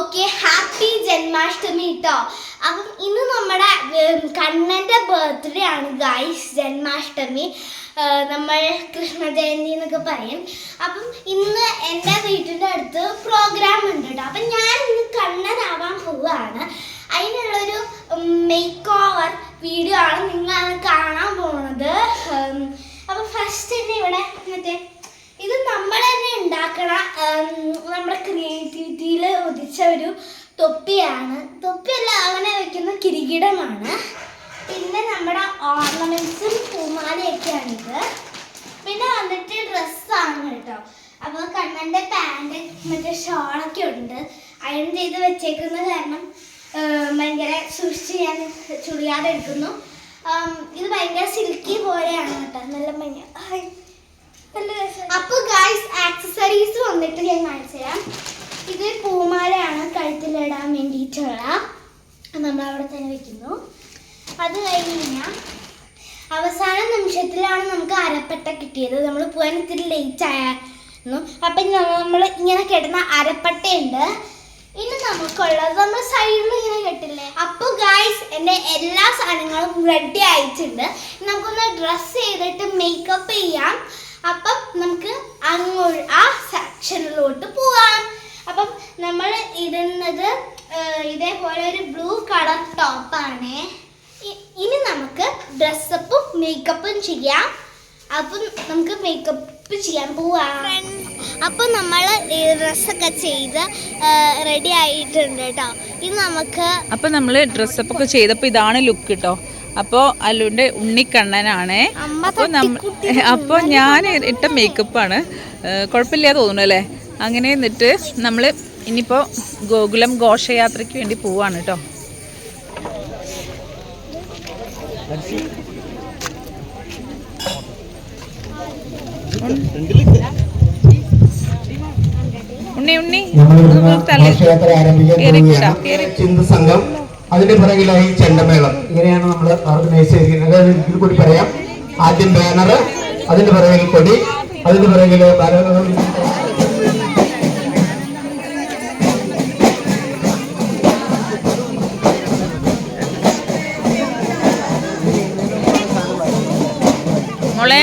Okay, happy Janmashtami കേട്ടോ. അപ്പം ഇന്ന് നമ്മുടെ കണ്ണൻ്റെ ബർത്ത്ഡേ ആണ് ഗൈസ്, ജന്മാഷ്ടമി. നമ്മൾ കൃഷ്ണ ജയന്തി എന്നൊക്കെ പറയും. അപ്പം ഇന്ന് എൻ്റെ വീട്ടിൻ്റെ അടുത്ത് പ്രോഗ്രാം ഉണ്ട് കേട്ടോ. അപ്പം ഞാൻ ഇന്ന് കണ്ണനാവാൻ പോവുകയാണ്. അതിനുള്ളൊരു മേക്ക് ഓവർ വീഡിയോ ആണ് നിങ്ങൾ കാണാൻ പോകുന്നത്. അപ്പം ഫസ്റ്റ് തന്നെ ഇവിടെ മറ്റേ ഇത് നമ്മൾ തന്നെ ഉണ്ടാക്കണ നമ്മുടെ ക്രിയേറ്റിവിറ്റിയിൽ ഉദിച്ച ഒരു തൊപ്പിയാണ്. തൊപ്പിയല്ല, അങ്ങനെ വെക്കുന്ന കിരീടമാണ്. പിന്നെ നമ്മുടെ ഓർണമെന്റ്സും പൂമാലയൊക്കെയാണിത്. പിന്നെ വന്നിട്ട് ഡ്രസ്സാണ് കേട്ടോ. അപ്പോൾ കണ്ണൻ്റെ പാൻറ് മറ്റേ ഷോളൊക്കെ ഉണ്ട്. അയൺ ചെയ്ത് വെച്ചേക്കുന്ന കാരണം ഭയങ്കര സൂക്ഷിച്ച് ഞാൻ ചുളിയാതെ എടുക്കുന്നു. ഇത് ഭയങ്കര സിൽക്കി പോലെയാണ് കേട്ടോ, നല്ല ഭയങ്കര. അപ്പോൾ ഗൈസ് ആക്സസറീസ് വന്നിട്ട് ഞാൻ കാണിച്ചു തരാം. ഇത് പൂമാലയാണ് കഴുത്തിലിടാൻ വേണ്ടിയിട്ടുള്ള, നമ്മളവിടെ തന്നെ വെക്കുന്നു. അത് കഴിഞ്ഞ് കഴിഞ്ഞാൽ അവസാന നിമിഷത്തിലാണ് നമുക്ക് അരപ്പട്ട കിട്ടിയത്. നമ്മൾ പോകാൻ ഇത്തിരി ലേറ്റ് ആയിരുന്നു. അപ്പം നമ്മൾ ഇങ്ങനെ കെട്ടുന്ന അരപ്പട്ടയുണ്ട്. ഇനി നമുക്കുള്ളത് നമ്മൾ സൈഡിൽ ഇങ്ങനെ കെട്ടില്ലേ. അപ്പോൾ ഗൈസ് എൻ്റെ എല്ലാ സാധനങ്ങളും റെഡി ആയിട്ടുണ്ട്. നമുക്കൊന്ന് ഡ്രസ്സ് ചെയ്തിട്ട് മേക്കപ്പ് ചെയ്യാം. അപ്പം നമുക്ക് ആ സെക്ഷനിലോട്ട് പോവാം. അപ്പം നമ്മൾ ഇടുന്നത് ഇതേപോലെ ഒരു ബ്ലൂ കളർ ടോപ്പാണ്. ഇനി നമുക്ക് ഡ്രസ്സപ്പും മേക്കപ്പും ചെയ്യാം. അപ്പം നമുക്ക് മേക്കപ്പ് ചെയ്യാൻ പോവാം. അപ്പം നമ്മൾ ഡ്രസ്സൊക്കെ ചെയ്ത് റെഡി ആയിട്ടുണ്ട് കേട്ടോ. ഇത് നമുക്ക് അപ്പം നമ്മൾ ഡ്രസ്സപ്പൊക്കെ ചെയ്തപ്പോൾ ഇതാണ് ലുക്ക് കേട്ടോ. അപ്പോൾ അല്ലുൻ്റെ ഉണ്ണിക്കണ്ണനാണ്. അപ്പോൾ ഞാൻ ഇട്ട മേക്കപ്പാണ്. കുഴപ്പമില്ല തോന്നുന്നു അല്ലേ. അങ്ങനെ എന്നിട്ട് നമ്മൾ ഇനിയിപ്പോൾ ഗോകുലം ഘോഷയാത്രയ്ക്ക് വേണ്ടി പോവാണ് കേട്ടോ. ഉണ്ണി സംഘം, അതിന്റെ പിറകിലായി ചെണ്ടമേളം. ഇങ്ങനെയാണ് നമ്മൾ ഓർഗനൈസ് ചെയ്തിരിക്കുന്നത്. ഇതിൽ കൂടി പറയാം. ആദ്യം ബാനർ, അതിന്റെ പിറകിൽ കൊടി, അതിന്റെ പിറകിൽ മോളെ